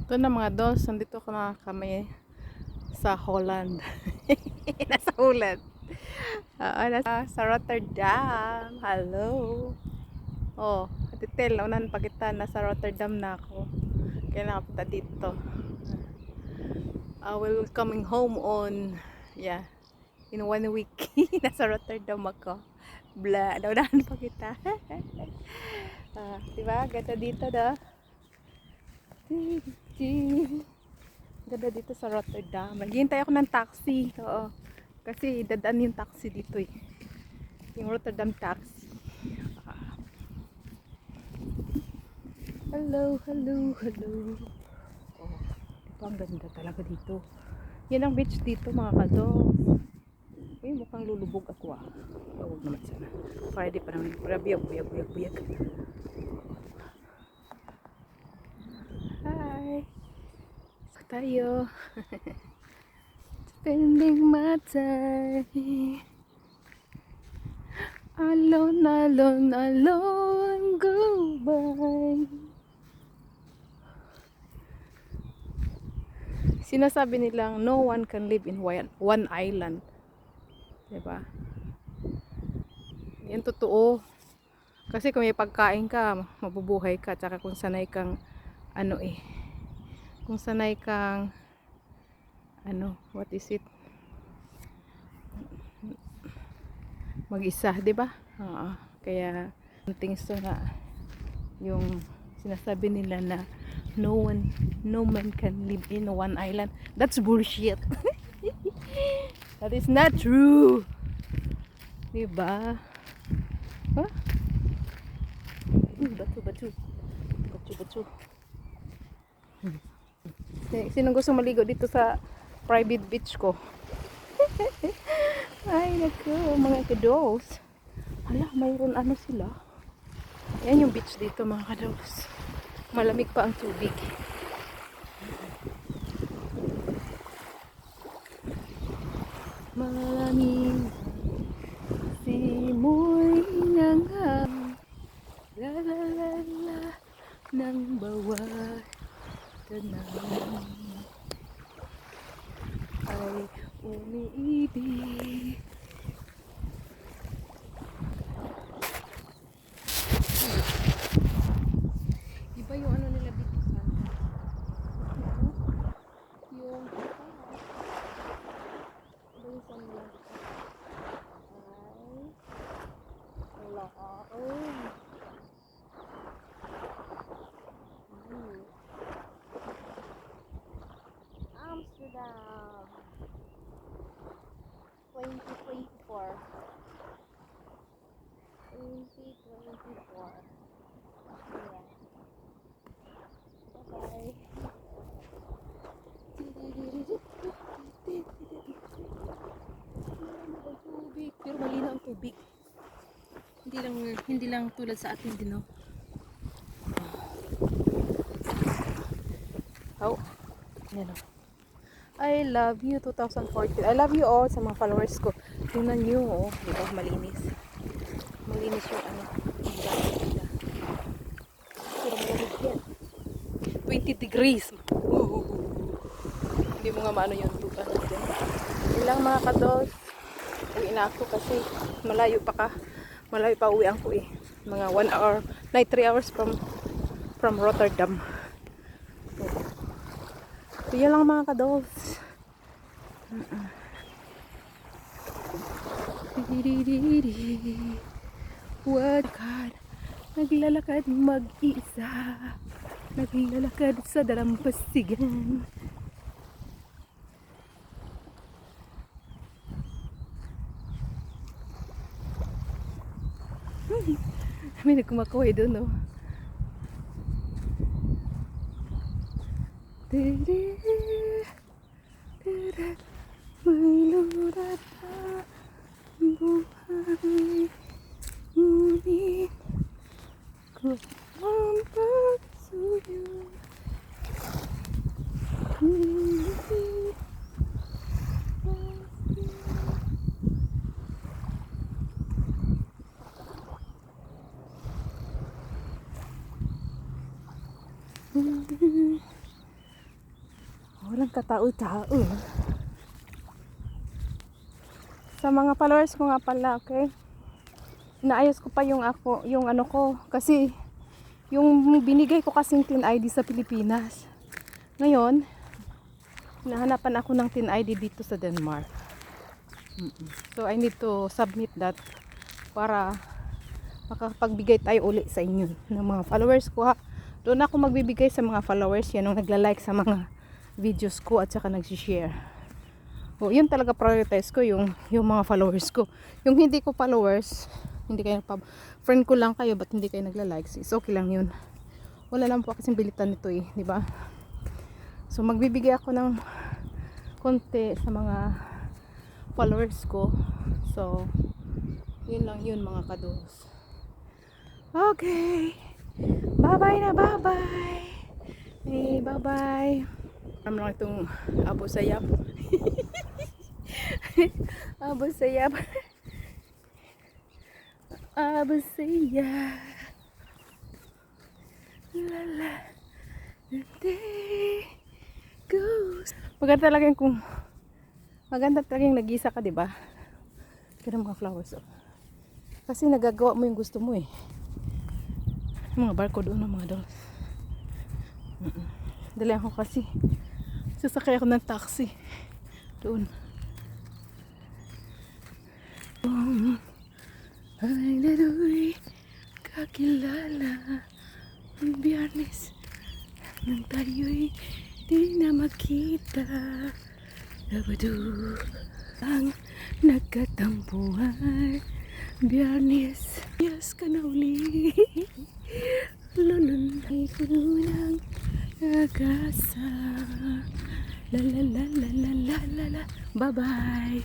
Ito na mga dos, nandito ko na kami sa Holland. Nasa Holland. Nasa sa Rotterdam. Hello. Oh, detail, unan pa kita, nasa Rotterdam na ako. Kaya nakapunta dito. I will coming home on, yeah, in 1 week. Nasa Rotterdam ako. Bla, naunahan pa kita. Diba? Ganda dito, do. Ganda dito sa Rotterdam. Naghihintay ako ng taxi. Oo. Kasi dadaan yung taxi dito eh. Yung Rotterdam taxi. Hello, hello, hello. Oh, ito ang ganda talaga dito. Yan ang beach dito mga kado. Uy, mukhang lulubog ako ah. Oh, huwag naman sana. Friday pa naman. Buyag, buyag, buyag, buyag. Hi. Tayo. Spending my time alone, alone, alone, goodbye. Sinasabi nilang no one can live in one island. Diba? Yan totoo. Kasi kung may pagkain ka, mabubuhay ka. Tsaka kung sanay kang kung sanay kang what is it? Mag-isa, 'di ba? Oo. Kaya things to na yung sinasabi nila na no man can live in one island. That's bullshit. That is not true. 'Di ba? Huh? Batu. Sinong gusto maligo dito sa private beach ko? Ay, naku, mga kados. Hala, mayroon sila. Yan yung beach dito mga kados. Malamig pa ang tubig. Malamig simoy ng hangin. La la la la ng bawat tanawin ay umiibig. Iba yung nila dito sa yung iba yung sa nila dito ay laon. Amsterdam 2024. Yeah. Bye-bye. Tubig, pero malinaw ang tubig. Hindi lang tulad sa atin din, no. Oh. Yan, oh. I love you 2014. I love you all sa mga followers ko. Tingnan niyo, oh, di ba malinis. Malinis yung yung gamit nila. Pero malamig yan. 20 degrees. Hindi mo nga maano yung tuba natin. Ilang mga kados. Uwi na ako kasi malayo pa uwi ako eh. Mga 1 hour, 3 hours from Rotterdam. So yan lang mga kados. Naglalakad mag-isa. Naglalakad sa dalampasigan. May nagkumakaway doon, no? May lurat na buhay, ngunit ko ang pagsuyo. Walang katao-tao. Sa mga followers ko nga pala, okay? Inaayos ko pa yung ano ko. Kasi, yung binigay ko kasing tin ID sa Pilipinas. Ngayon, nahanapan ako ng tin ID dito sa Denmark. So, I need to submit that para makapagbigay tayo uli sa inyo ng mga followers ko, ha. Doon ako magbibigay sa mga followers yan, yung nagla-like sa mga videos ko at saka nagsishare. O, yun talaga prioritize ko, yung mga followers ko. Yung hindi ko followers, hindi kayo friend ko lang kayo, but hindi kayo nagla-like, is okay lang yun. Wala lang po kasing bilitan nito eh, di ba? So magbibigay ako ng konti sa mga followers ko. So yun lang yun mga kados. Okay, bye bye na, bye bye. Hey, bye bye. Alam lang itong Abu Sayyaf. Abu Sayyaf. Abu Sayyaf. La la. Day goes. Maganda talaga yung nag-isa ka, di ba? Kaya mga flowers, oh. Kasi nagagawa mo yung gusto mo eh. Yung mga barko doon, mga dolls. Dali ako kasi sasakay ako ng taxi doon. Ay nado'y kakilala ang Biyernes nang tayo'y di na makita. Sabado ang nagkatampuhan. Biyernes, yes ka na uli. Lulun ay puno ng agasa. La la la la la la la la. Bye bye.